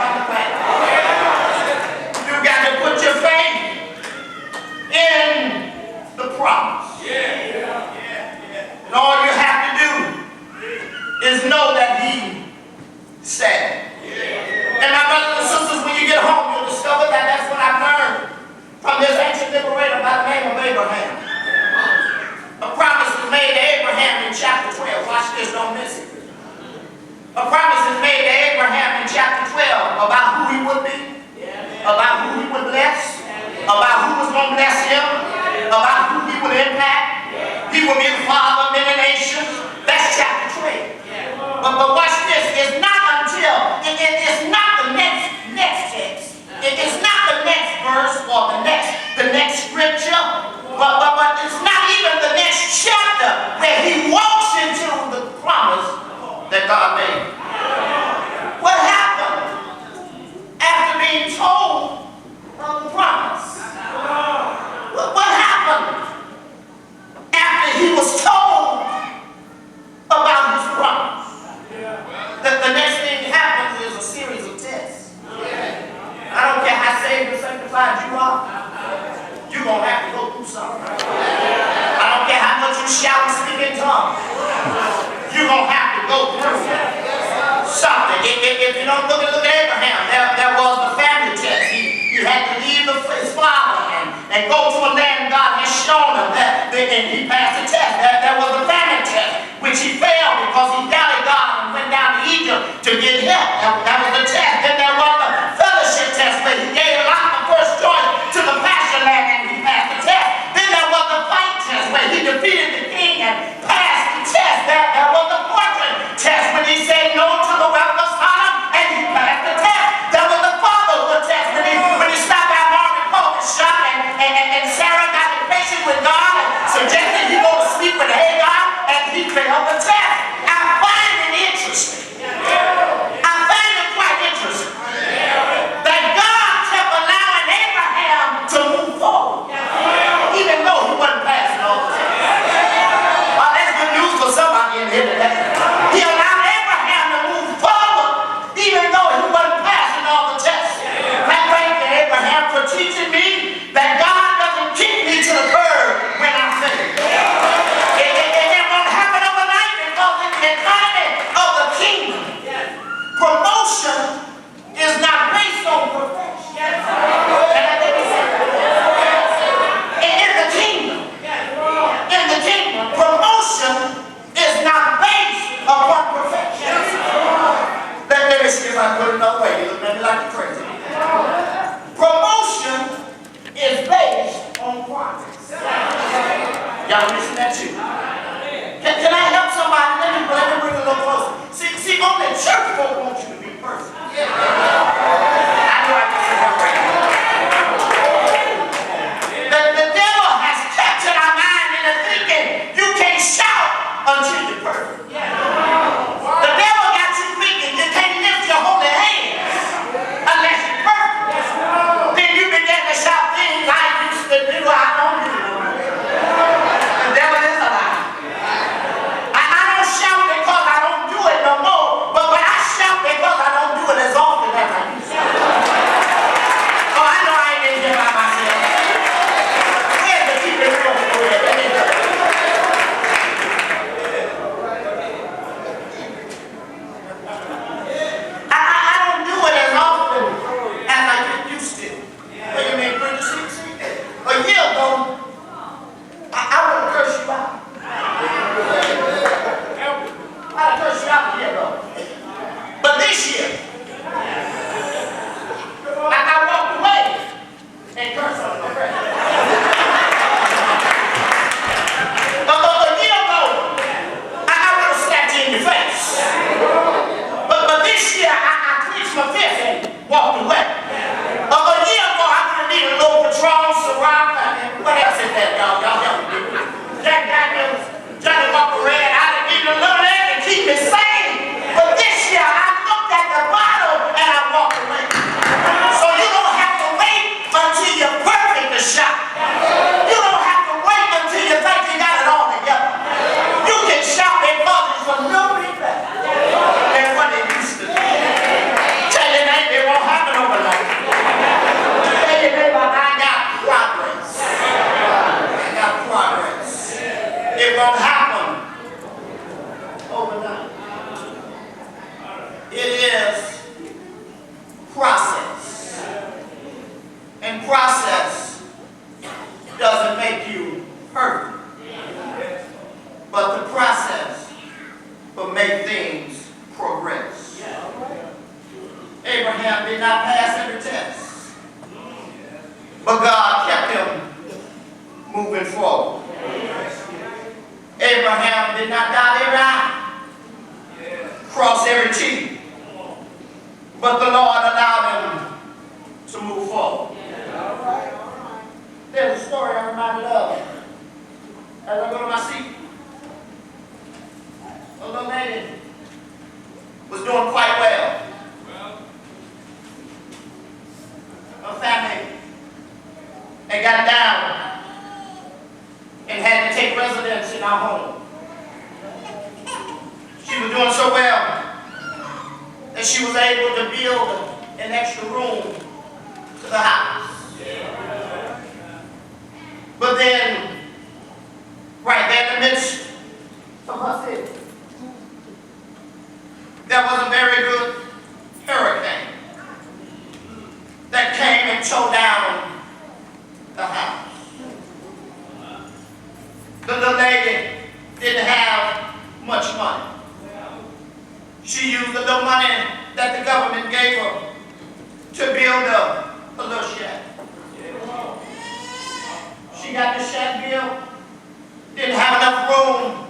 on the way. You got to put your faith in the promise. And all you have to do is know that he said. And my brothers and sisters, when you get home, you'll discover that that's what I've learned from this ancient liberator by the name of Abraham. A promise was made to Abraham in chapter 12. Watch this, don't miss it. A promise is made to Abraham in chapter 12 about who he would be, about who he would bless, about who was going to bless him, about who he would impact. He will be the father of many nations. That's chapter 12. But watch this. It's not until, it's not the next text. It's not the next verse or the next scripture. But it's not even the next chapter where he walks into the promise that God made. What happened after being told of the promise? What happened after he was told about his promise? The next thing that happens is a series of tests. I don't care how saved and sanctified you are, you're going to have to go through something. I don't care how much you shout and speak in tongues, you're going to have to go through something. If you don't look at Abraham, there was the family test. He had to leave his father and go to a land God has shown him, and he passed the test. There was the family test, which he failed because he doubted God and went down to Egypt to get help. That was the test. Then there was the fellowship test where he gave Lot the first choice to the pasture land and he passed the test. Then there was the fight test where he defeated the king and passed the test. There was the portrait test when he said no to the wealth of Sodom and he passed the test. There was the fatherhood test when he stopped at Marvin Cope's shop and Sarah got impatient with God and suggested he go to sleep with Hagar and he failed the test. I find it interesting. I find it quite interesting that God kept allowing Abraham to move forward, even though he wasn't passing all the tests. Well, that's good news for somebody in here today. He allowed Abraham to move forward, even though he wasn't passing all the tests. Thank you, Abraham, for teaching me that God doesn't kick me to the curb when I fail. It won't happen overnight because it's the economy of the kingdom. Promotion is not based on perfection. In the kingdom, promotion is not based upon perfection. Let me see if I put it another way. You look at me like you're crazy. Promotion is based on progress. Y'all listen that too. Can I help somebody? Let me bring it a little closer. See, only church folk want you to be perfect. I know I can say that right now. The devil has captured our mind into thinking you can't shout until you're perfect. The devil got you thinking you can't lift your holy hands unless you're perfect. Then you begin to shout things I used to do, I don't do. The devil is a lie. I don't shout because I don't do it no more, but when I shout because I don't do it as often as I not pass every test. But God kept him moving forward. Abraham did not dot every I, cross every T. But the Lord allowed him to move forward. There's a story I reminded of as I go to my seat. A little lady was doing quite well. Her family had got down and had to take residence in our home. She was doing so well that she was able to build an extra room to the house. But then, right there in the midst of her city, there was a very good hurricane that came and tore down the house. The lady didn't have much money. She used the little money that the government gave her to build a little shack. She got the shack built, didn't have enough room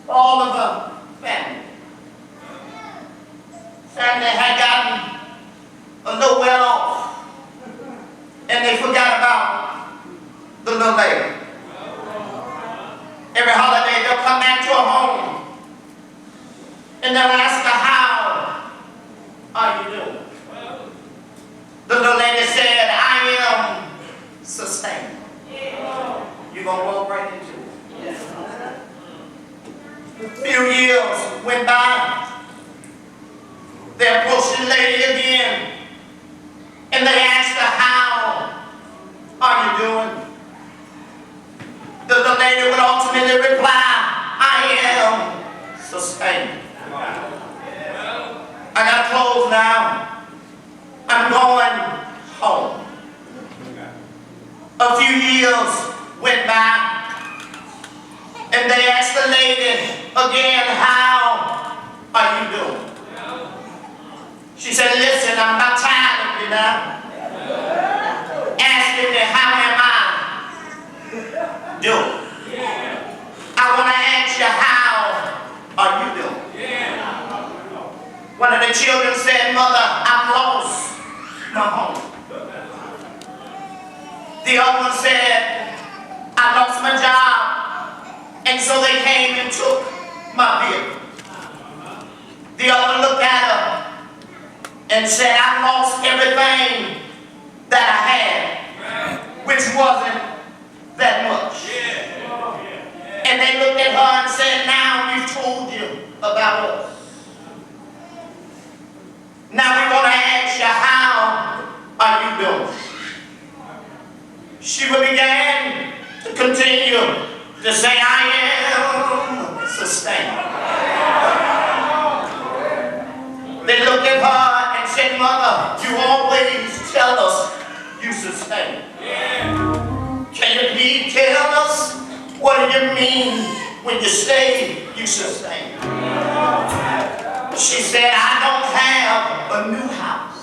for all of her family. Family had gotten a little well off, and they forgot about the little lady. Every holiday they'll come back to her home, and they'll ask her, how are you doing? The little lady said, I am sustained. You're going to walk right into it. A few years went by. They approached the lady again, and they asked her, how are you doing? The lady would ultimately reply, I am sustained. I got clothes now. I'm going home. A few years went by, and they asked the lady again, how are you doing? She said, listen, I'm not tired of you now. Asking me, how am I doing? I want to ask you, how are you doing? One of the children said, Mother, I've lost my home. The other one said, I lost my job, and so they came and took my vehicle. The other one looked at her and said, I lost everything that I had, which wasn't that much. And they looked at her and said, now we've told you about us. Now we want to ask you, how are you doing? She began to continue to say, I am sustained. They looked at her and said, Mother, you always tell us you sustain. Can you please tell us, what do you mean when you say you sustain? She said, I don't have a new house.